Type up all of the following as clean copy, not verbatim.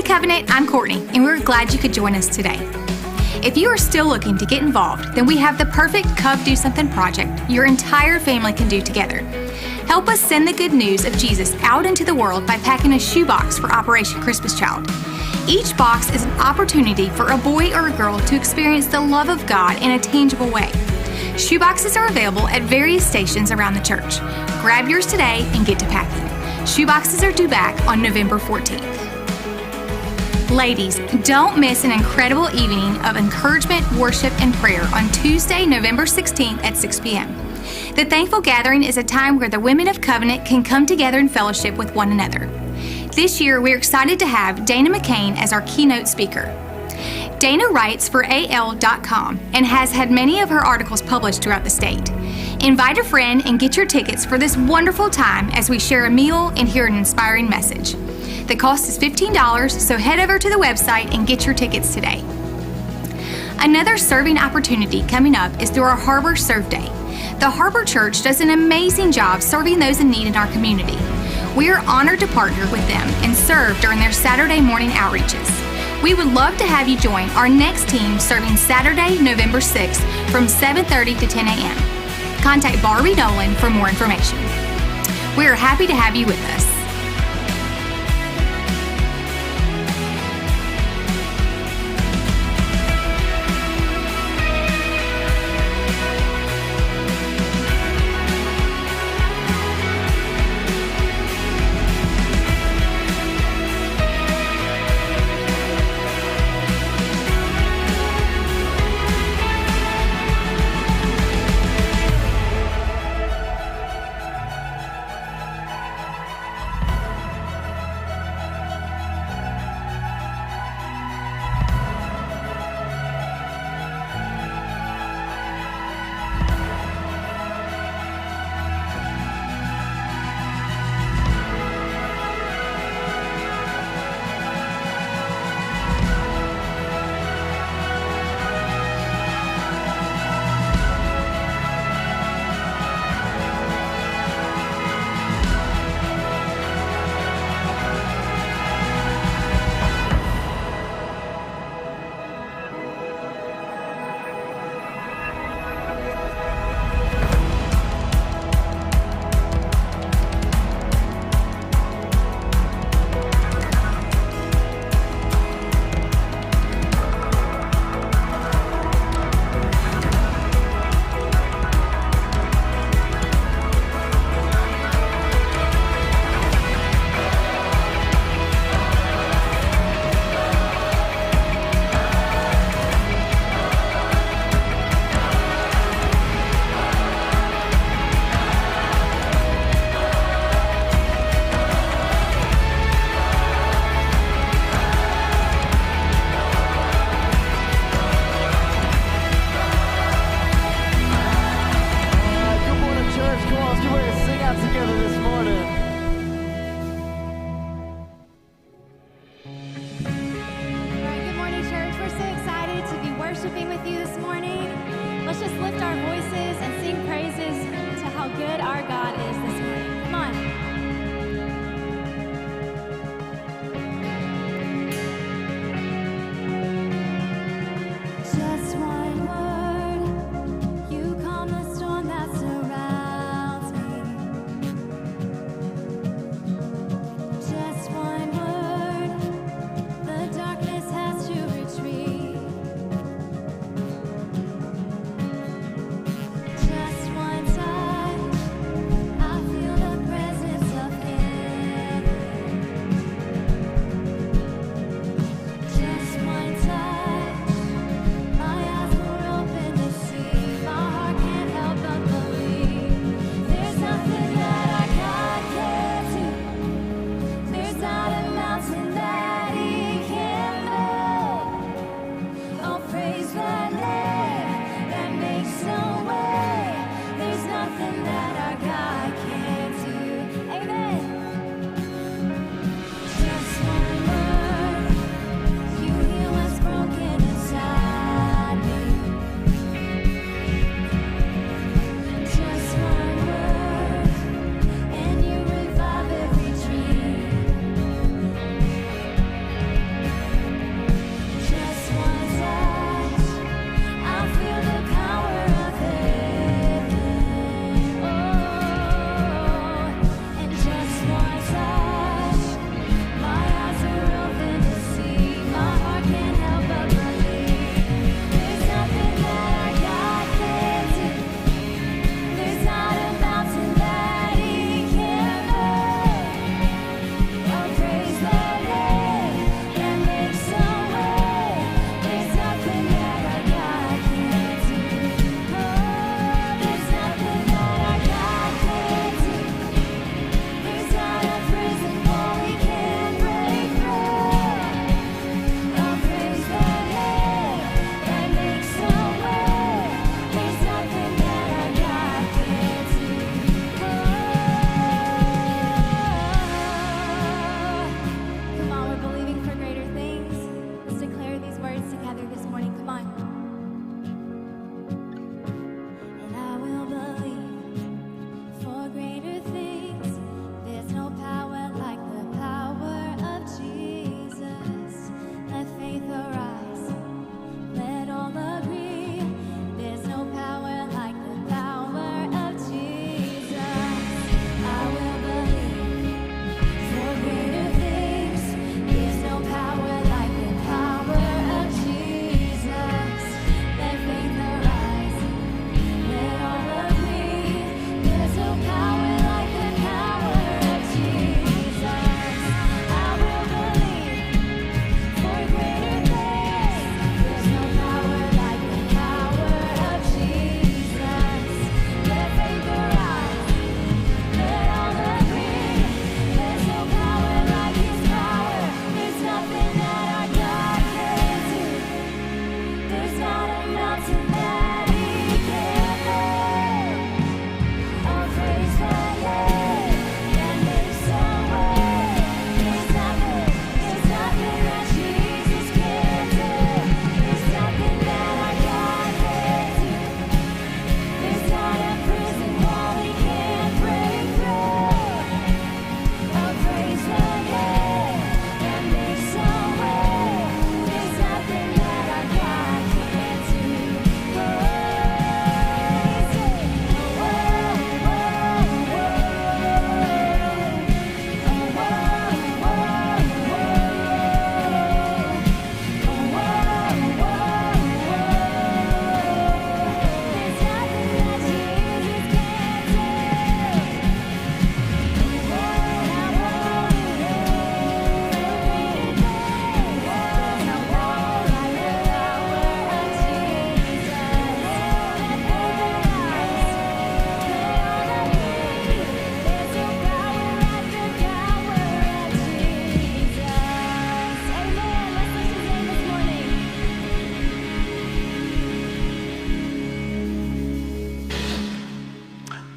Hey Covenant, I'm Courtney, and we're glad you could join us today. If you are still looking to get involved, then we have the perfect CovDoSomething project your entire family can do together. Help us send the good news of Jesus out into the world by packing a shoebox for Operation Christmas Child. Each box is an opportunity for a boy or a girl to experience the love of God in a tangible way. Shoeboxes are available at various stations around the church. Grab yours today and get to packing. Shoeboxes are due back on November 14th. Ladies, don't miss an incredible evening of encouragement, worship, and prayer on Tuesday, November 16th at 6 p.m. The Thankful Gathering is a time where the women of Covenant can come together in fellowship with one another. This year, we're excited to have Dana McCain as our keynote speaker. Dana writes for AL.com and has had many of her articles published throughout the state. Invite a friend and get your tickets for this wonderful time as we share a meal and hear an inspiring message. The cost is $15, so head over to the website and get your tickets today. Another serving opportunity coming up is through our Harbor Serve Day. The Harbor Church does an amazing job serving those in need in our community. We are honored to partner with them and serve during their Saturday morning outreaches. We would love to have you join our next team serving Saturday, November 6th from 7:30 to 10 a.m. Contact Barbie Nolan for more information. We are happy to have you with us.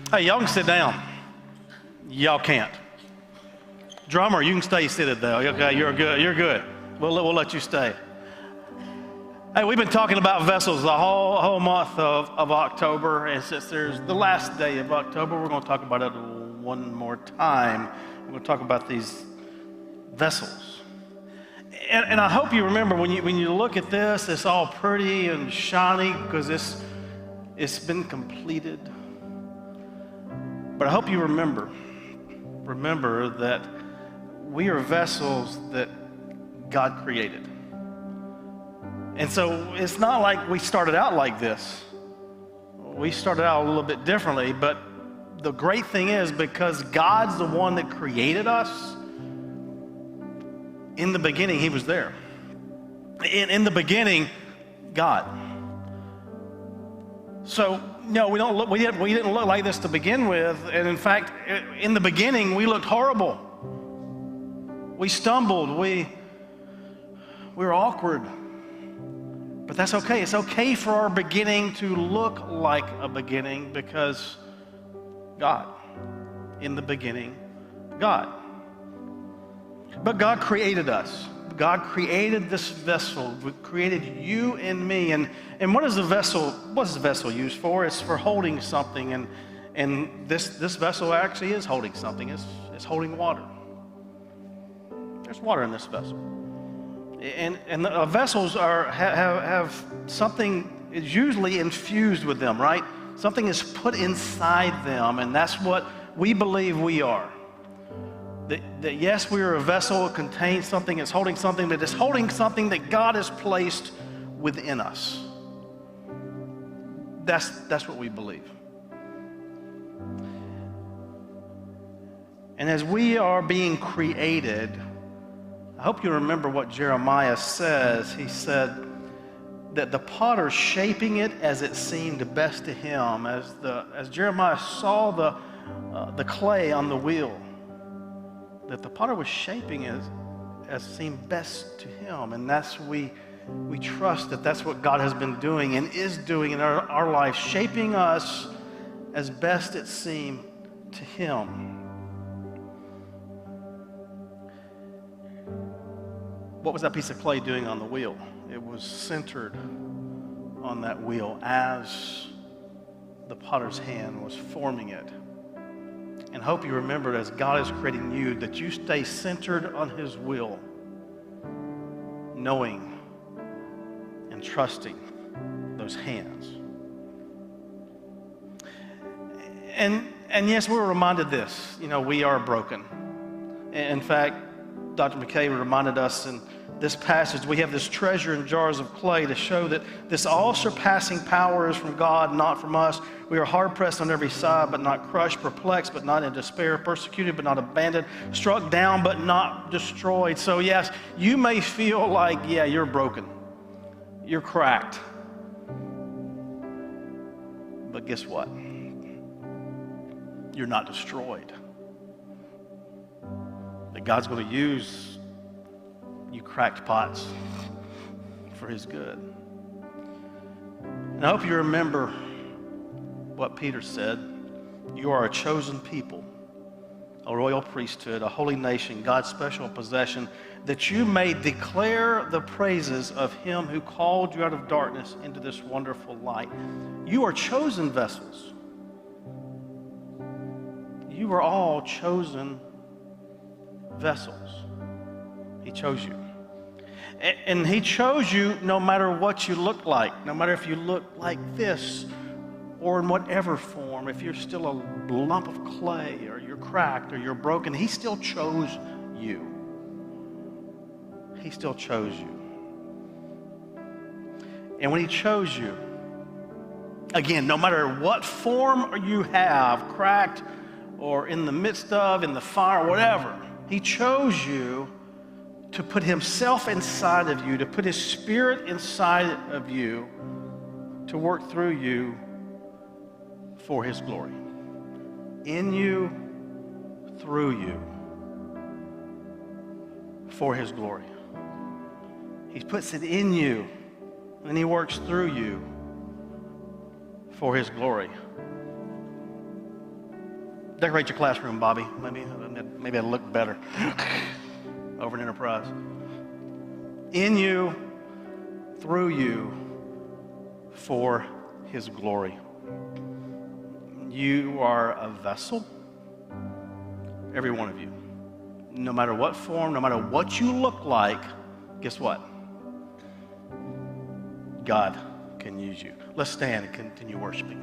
Hey, y'all can sit down. Y'all can't. Drummer, you can stay seated though. Okay, you're good. You're good. We'll let you stay. Hey, we've been talking about vessels the whole month of October, and since there's the last day of October, we're going to talk about it one more time. We're going to talk about these vessels. And I hope you remember when you look at this, it's all pretty and shiny because it's been completed. But I hope you remember that we are vessels that God created. And so it's not like we started out like this. We started out a little bit differently, but the great thing is because God's the one that created us, in the beginning, He was there. In the beginning, God. So no, we didn't look like this to begin with, and in fact, in the beginning, we looked horrible. We stumbled. We were awkward. But that's okay. It's okay for our beginning to look like a beginning because God, in the beginning, God. But God created us. God created this vessel. We created you and me. And what is the vessel used for? It's for holding something. And this vessel actually is holding something. It's holding water. There's water in this vessel. And the vessels have something is usually infused with them, right? Something is put inside them, and that's what we believe we are. That yes, we are a vessel. It contains something. It's holding something, but it's holding something that God has placed within us. That's what we believe. And as we are being created, I hope you remember what Jeremiah says. He said that the potter shaping it as it seemed best to him, as Jeremiah saw the clay on the wheel, that the potter was shaping it as seemed best to him. And we trust that that's what God has been doing and is doing in our life, shaping us as best it seemed to Him. What was that piece of clay doing on the wheel? It was centered on that wheel as the potter's hand was forming it. And hope you remember, as God is creating you, that you stay centered on His will, knowing and trusting those hands. And yes, we're reminded this. We are broken. In fact, Dr. McKay reminded us in this passage, we have this treasure in jars of clay to show that this all-surpassing power is from God, not from us. We are hard-pressed on every side, but not crushed, perplexed, but not in despair, persecuted, but not abandoned, struck down, but not destroyed. So yes, you may feel like, yeah, you're broken. You're cracked. But guess what? You're not destroyed. That God's going to use you cracked pots for His good. And I hope you remember what Peter said. You are a chosen people, a royal priesthood, a holy nation, God's special possession, that you may declare the praises of Him who called you out of darkness into this wonderful light. You are chosen vessels. You are all chosen vessels. He chose you. And He chose you no matter what you look like, no matter if you look like this or in whatever form, if you're still a lump of clay or you're cracked or you're broken, He still chose you. He still chose you. And when He chose you, again, no matter what form you have, cracked or in the midst of, in the fire, whatever, He chose you to put Himself inside of you, to put His Spirit inside of you, to work through you for His glory. In you, through you, for His glory. He puts it in you, and He works through you for His glory. Decorate your classroom, Bobby. Maybe it'll look better over in Enterprise. In you, through you, for his glory. You are a vessel, every one of you. No matter what form, no matter what you look like, guess what? God can use you. Let's stand and continue worshiping.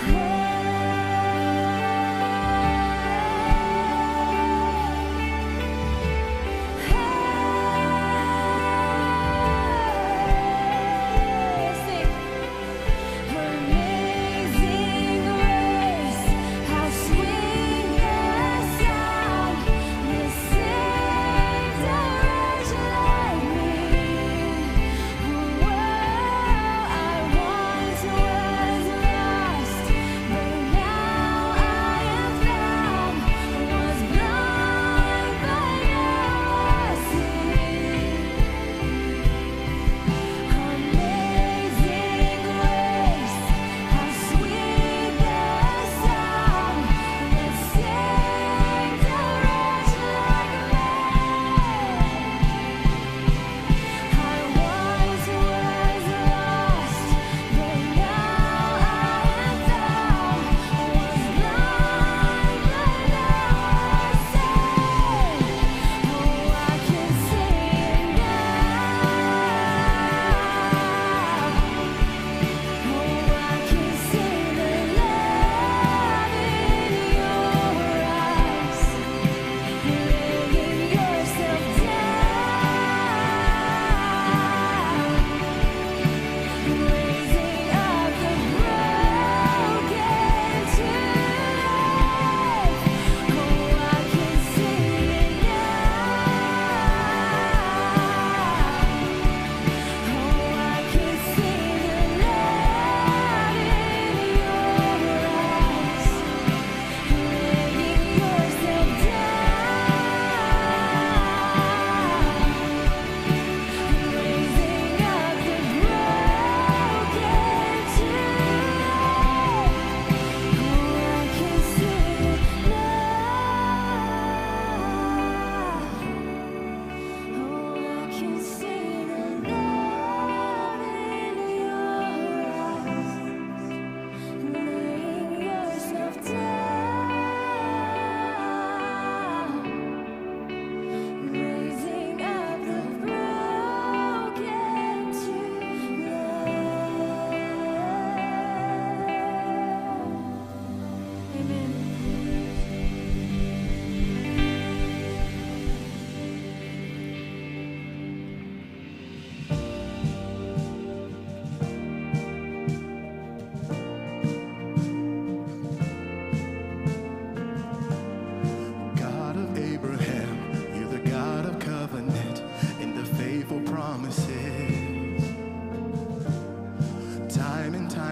Hey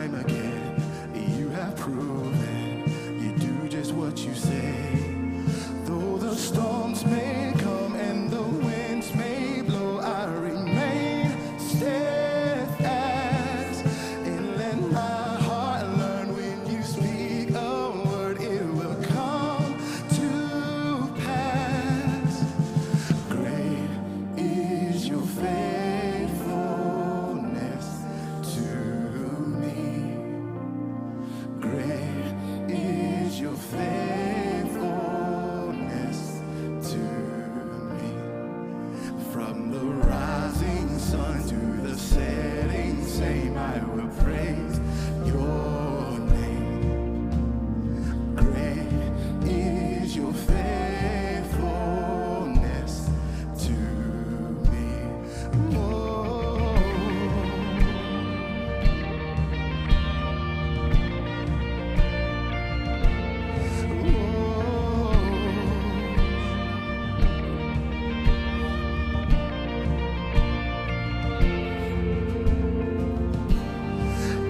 time again, you have proven you do just what you say. Though the storms may come and the winds may blow, I remain steadfast. And let my heart learn when you speak a word, it will come to pass. Great is your faithfulness to me. Great is your faithfulness to me. From the rising sun to the setting same, I will praise your name. Great is your faithfulness to me.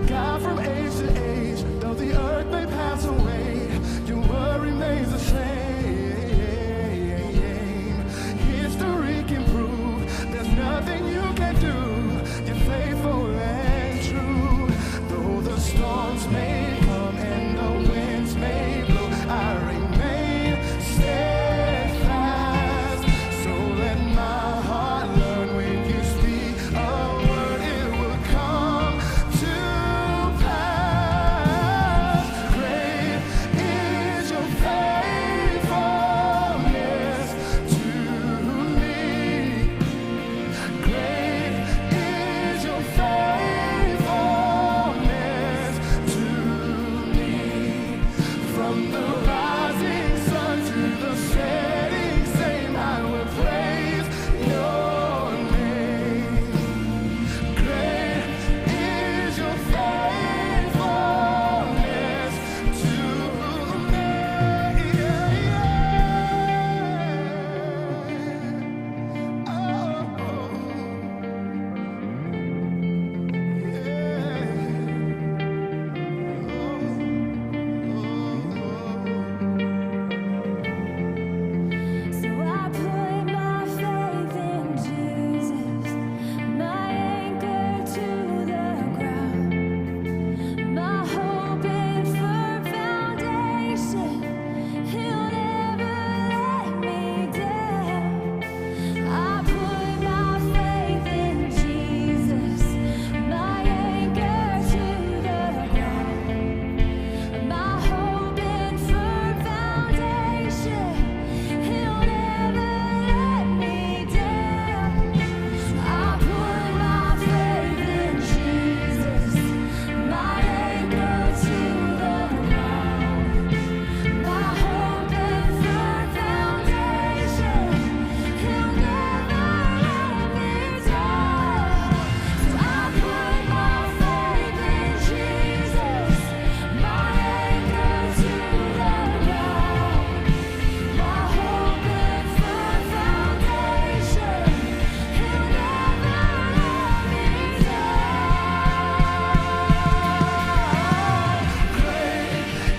God, from age to age, though the earth may pass away, your word remains the same. History can prove there's nothing you can do. You're faithful and true. Though the storms may come and the winds may blow, I remain steadfast. So let my heart learn when you speak a word, it will come to pass. Great is your faithfulness to me. Great is your faithfulness to me. From the rising sun to the setting same, I will praise your name. Great is your faithfulness to me. So I put my faith in Jesus, my anchor to the ground, my hope and firm foundation. He'll never let me down. I put my faith in Jesus, my anchor to the ground, my hope and firm foundation. He'll never let me down. I put my faith in Jesus, my anchor to the ground, my hope and firm foundation. He'll never let me down. So I put my faith in Jesus, my anchor to the ground, my hope and firm foundation. He'll never let me down. Great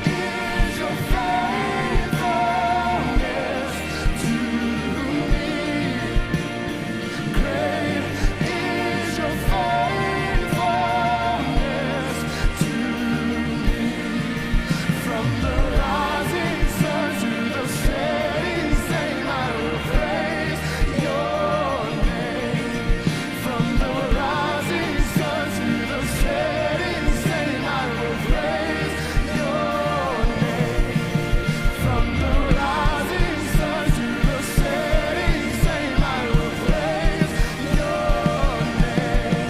is your faithfulness to me. Great is your faithfulness to me. From the rising sun to the setting same, I will praise your name. From the rising sun to the setting same, I will praise your name. From the rising sun to the setting same, I will praise your name.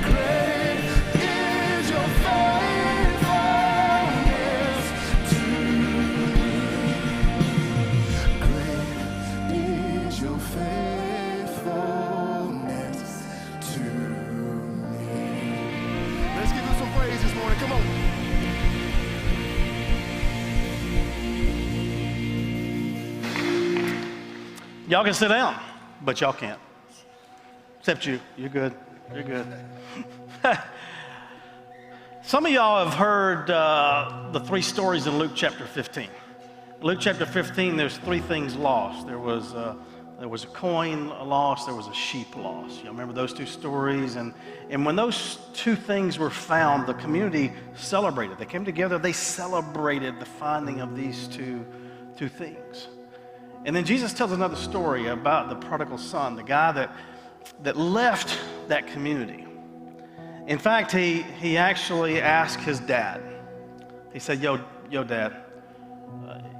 Great is your faithfulness to me. Great is your faithfulness to me. Let's give him some praise this morning. Come on. Y'all can sit down, but y'all can't. Except you. You're good. You're good. Some of y'all have heard the three stories in Luke chapter 15. Luke chapter 15, there's three things lost. There was a coin lost, there was a sheep lost. You remember those two stories? And when those two things were found, the community celebrated. They came together, they celebrated the finding of these two things. And then Jesus tells another story about the prodigal son, the guy that left that community. In fact, he actually asked his dad. He said, yo, Dad,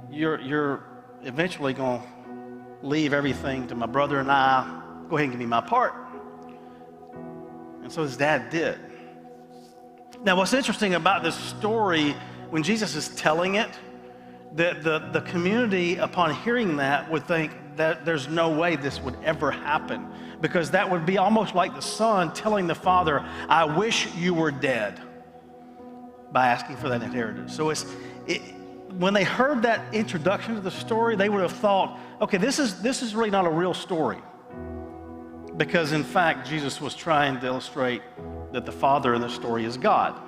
you're eventually going to leave everything to my brother and I. Go ahead and give me my part. And so his dad did. Now, what's interesting about this story, when Jesus is telling it, that the community, upon hearing that, would think that there's no way this would ever happen, because that would be almost like the son telling the father, I wish you were dead, by asking for that inheritance. So when they heard that introduction to the story, they would have thought, okay, this is really not a real story, because in fact Jesus was trying to illustrate that the father in the story is God.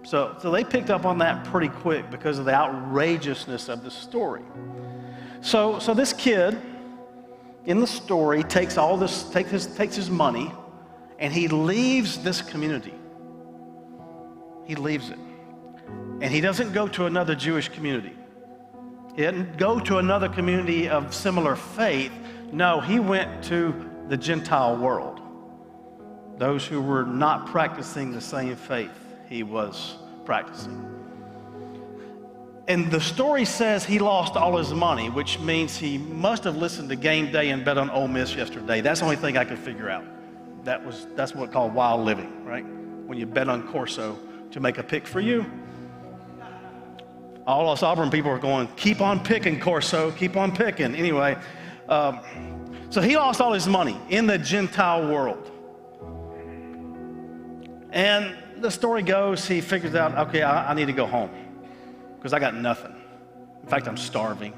So they picked up on that pretty quick because of the outrageousness of the story. So this kid in the story takes his money, and he leaves this community. He leaves it. And he doesn't go to another Jewish community. He didn't go to another community of similar faith. No, he went to the Gentile world. Those who were not practicing the same faith he was practicing. And the story says he lost all his money, which means he must have listened to Game Day and bet on Ole Miss yesterday. That's the only thing I could figure out. That's what called wild living, right? When you bet on Corso to make a pick for you. All us Auburn people are going, keep on picking, Corso, keep on picking. Anyway, so he lost all his money in the Gentile world. And the story goes, he figures out, okay, I need to go home because I got nothing. In fact, I'm starving.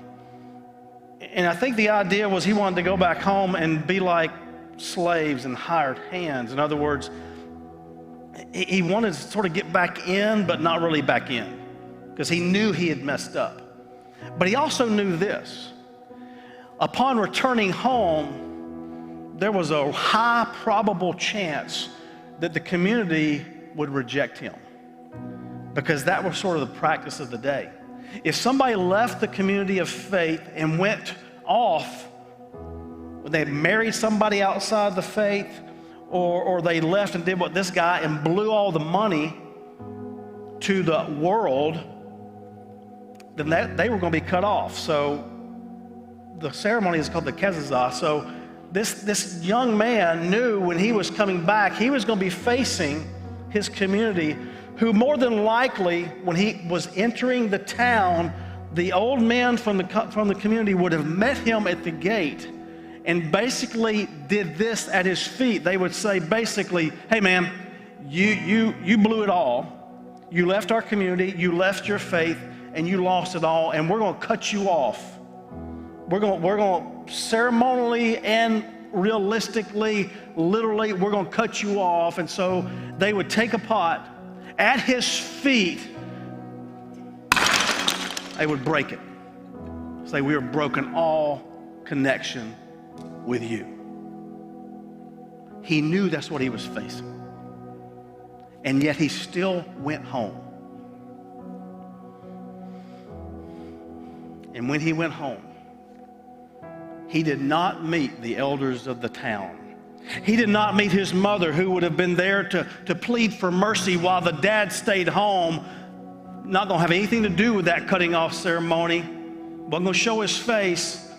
And I think the idea was he wanted to go back home and be like slaves and hired hands. In other words, he wanted to sort of get back in, but not really back in, because he knew he had messed up. But he also knew this. Upon returning home, there was a high probable chance that the community would reject him, because that was sort of the practice of the day. If somebody left the community of faith and went off, when they married somebody outside the faith, or they left and did what this guy and blew all the money to the world, then they were going to be cut off. So the ceremony is called the kezazah. So this young man knew when he was coming back, he was going to be facing his community, who more than likely, when he was entering the town, the old man from the community would have met him at the gate and basically did this at his feet. They would say basically, hey man, you blew it all. You left our community, you left your faith, and you lost it all, and we're going to cut you off. We're going to ceremonially and realistically, literally, we're going to cut you off. And so they would take a pot at his feet. They would break it. Say, we are broken all connection with you. He knew that's what he was facing. And yet he still went home. And when he went home, he did not meet the elders of the town. He did not meet his mother, who would have been there to plead for mercy while the dad stayed home. Not going to have anything to do with that cutting off ceremony. Wasn't going to show his face.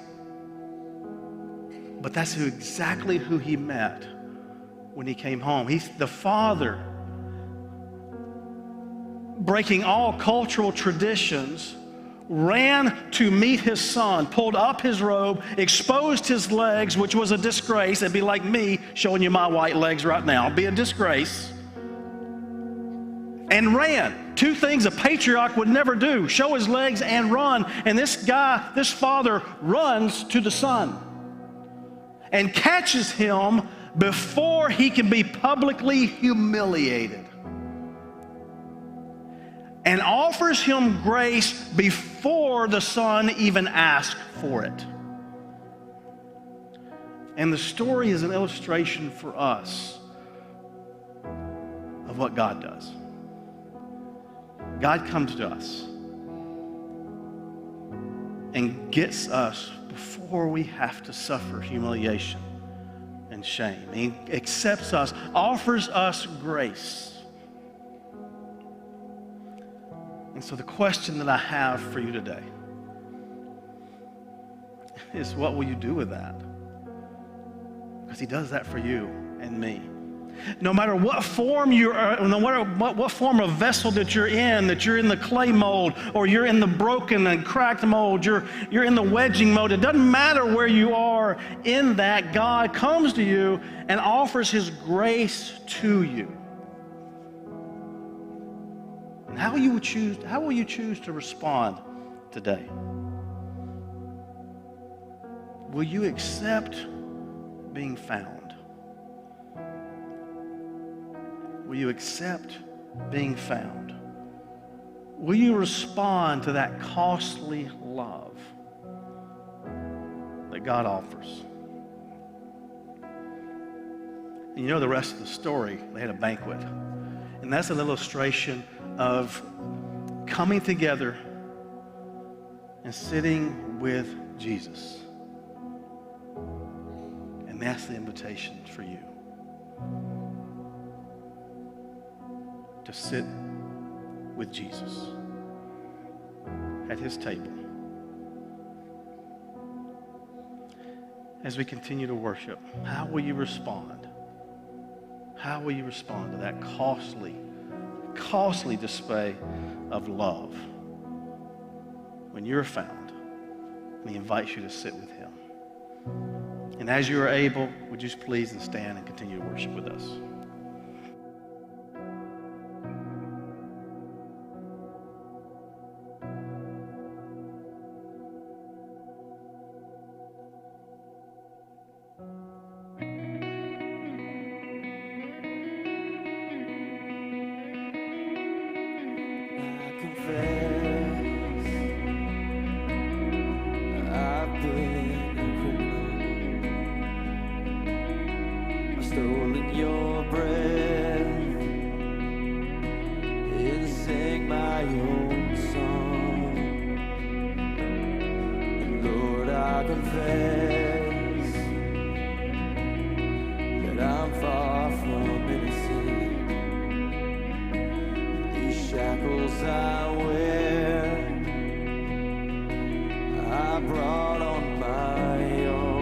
But that's exactly who he met when he came home. The father, breaking all cultural traditions, ran to meet his son, pulled up his robe, exposed his legs, which was a disgrace. It'd be like me showing you my white legs right now. It'd be a disgrace. And ran. Two things a patriarch would never do: show his legs and run. And this father runs to the son and catches him before he can be publicly humiliated. and offers him grace before the son even asks for it. And the story is an illustration for us of what God does. God comes to us and gets us before we have to suffer humiliation and shame. He accepts us, offers us grace. And so the question that I have for you today is, what will you do with that? Because he does that for you and me. No matter what form you are, no matter what form of vessel that you're in the clay mold, or you're in the broken and cracked mold, you're in the wedging mode, it doesn't matter where you are in that, God comes to you and offers his grace to you. And how will you choose to respond today? Will you accept being found? Will you accept being found? Will you respond to that costly love that God offers? And you know the rest of the story. They had a banquet. And that's an illustration of coming together and sitting with Jesus. And that's the invitation for you. To sit with Jesus at his table. As we continue to worship, how will you respond? How will you respond to that costly display of love when you're found and he invites you to sit with him? And as you are able, would you please stand and continue to worship with us? Stolen your breath and sang my own song. And Lord, I confess that I'm far from innocent. These shackles I wear, I brought on my own.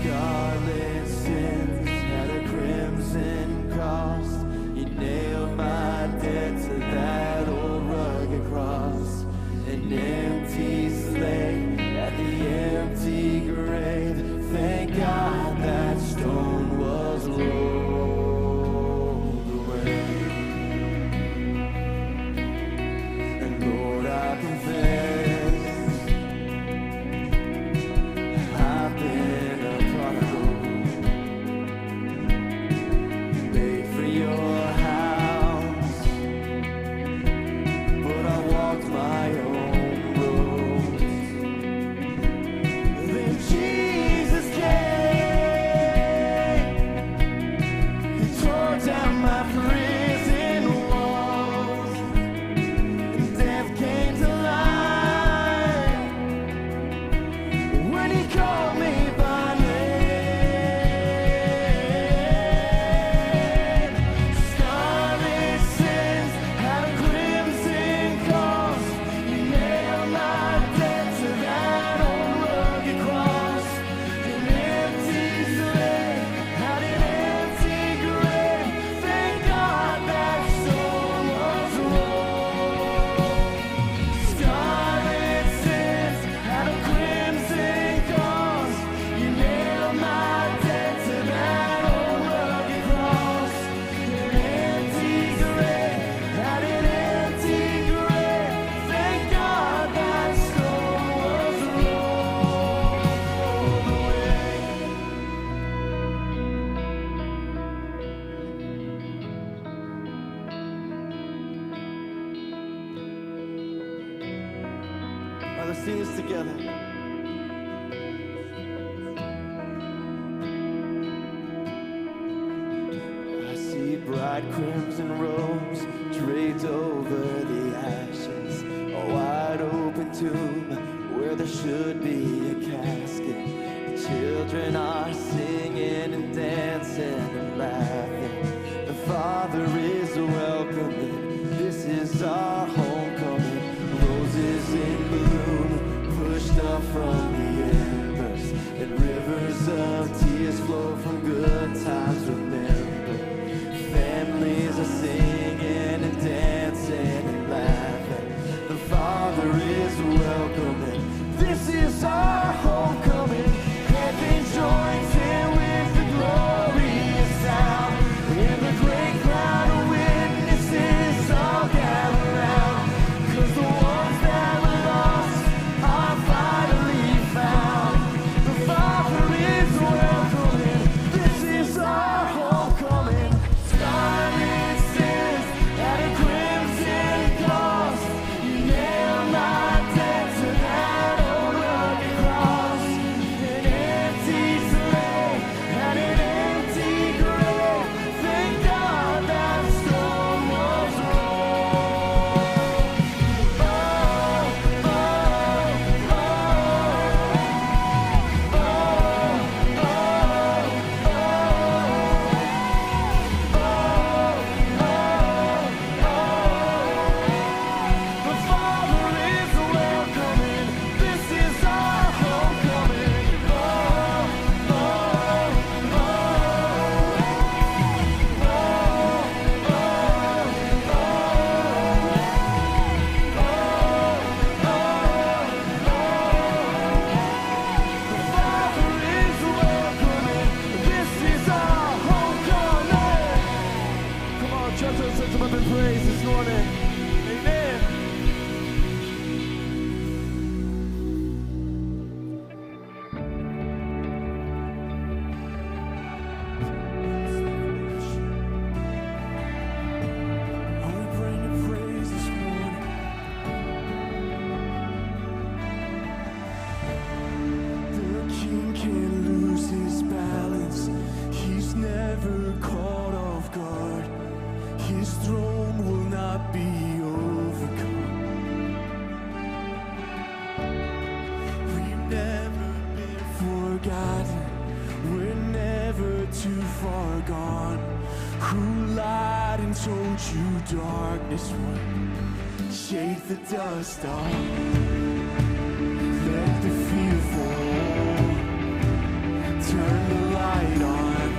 Scarlet sins had a crimson cost. You nailed my debt to that old rugged cross. An empty slate at the empty grave. Thank God that stone was rolled. white crimson robes draped over the ashes, a wide open tomb where there should be a casket. Children are singing and dancing and laughing. The Father is welcoming. This is our homecoming. Roses in bloom, pushed up from the embers, and rivers of tears flow from good times remembered. Families are singing and dancing and laughing. The Father is welcoming. This is our homecoming. Heaven joins in with the glorious sound. In the great cloud of witnesses all gather round. 'Cause the ones that were lost are finally found. The Father is welcoming. This is our homecoming. Scarlet sins at a crimson cross. You nailed my debt to that old rugged cross. An empty slave and an empty grave. Thank God that stone was rolled. Oh, oh, oh, oh, The Father is welcoming. This is our homecoming. Oh, oh, The Father is welcoming. This is our homecoming. Come on, church, let's lift him up in praise this morning. Amen. Oh, we bring you praise this morning. The king can't lose his balance. He's never caught off guard. His throne will not be overcome. We've never been forgotten. We're never too far gone. Who lied and told you darkness won? Shake the dust off. Let the fear fall. Turn the light on.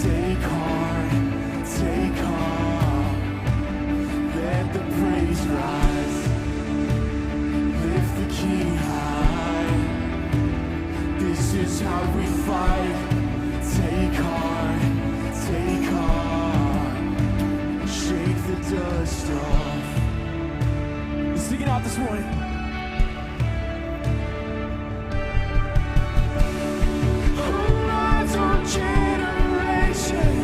Take heart. Take heart. Let the praise rise. Lift the king high. This is how we fight. Take heart. Take heart. Shake the dust off. Let's sing it out this morning. Who rides on generation?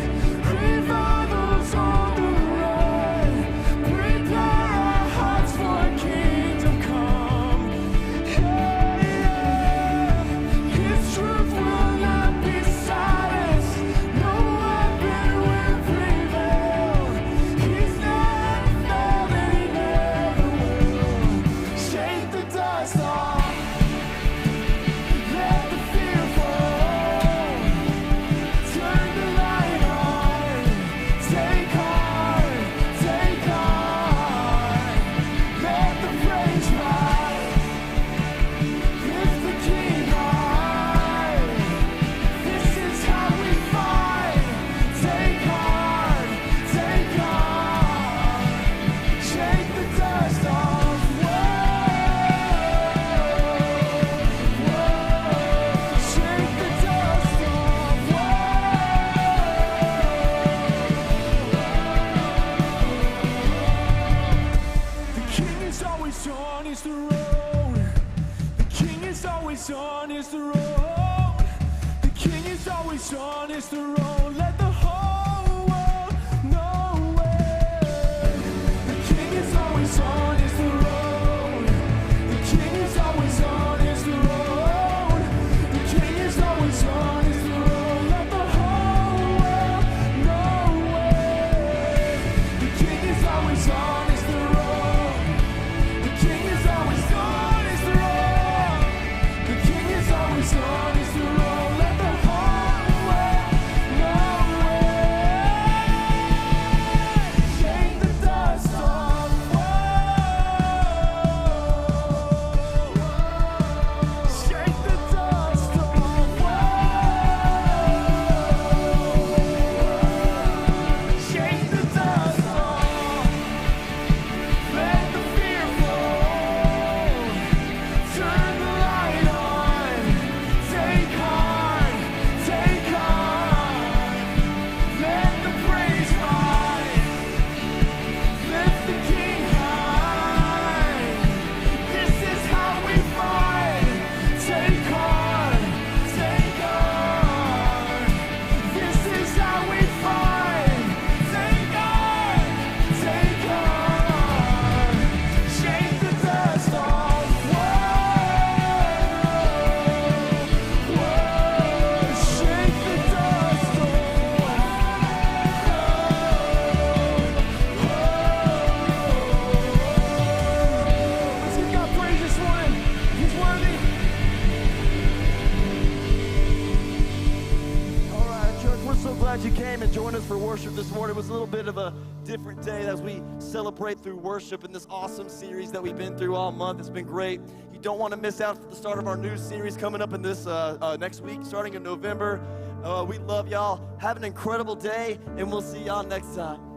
Revivals on the road. Prepare our hearts for kingdom come. Yeah, yeah. His truth will not be silenced. No weapon will prevail. He's never failed and he never will. Shake the dust off. Let the fear fall. Turn the light on. Take heart. Take heart. Let the praise rise. Lift the king high. This is how we fight. Take heart. Take heart. Shake the dust off. Whoa. Shake the dust off. The king is always on his throne. The king is always on his throne. The king is always on his throne. Let the whole world know it. The king is always on his throne. The king is always on his throne. The king is always on his throne. Let the whole world know it. glad you came and joined us for worship this morning. It was a little bit of a different day as we celebrate through worship in this awesome series that we've been through all month. It's been great. You don't want to miss out for the start of our new series coming up in this next week, starting in November. We love y'all. Have an incredible day, and we'll see y'all next time.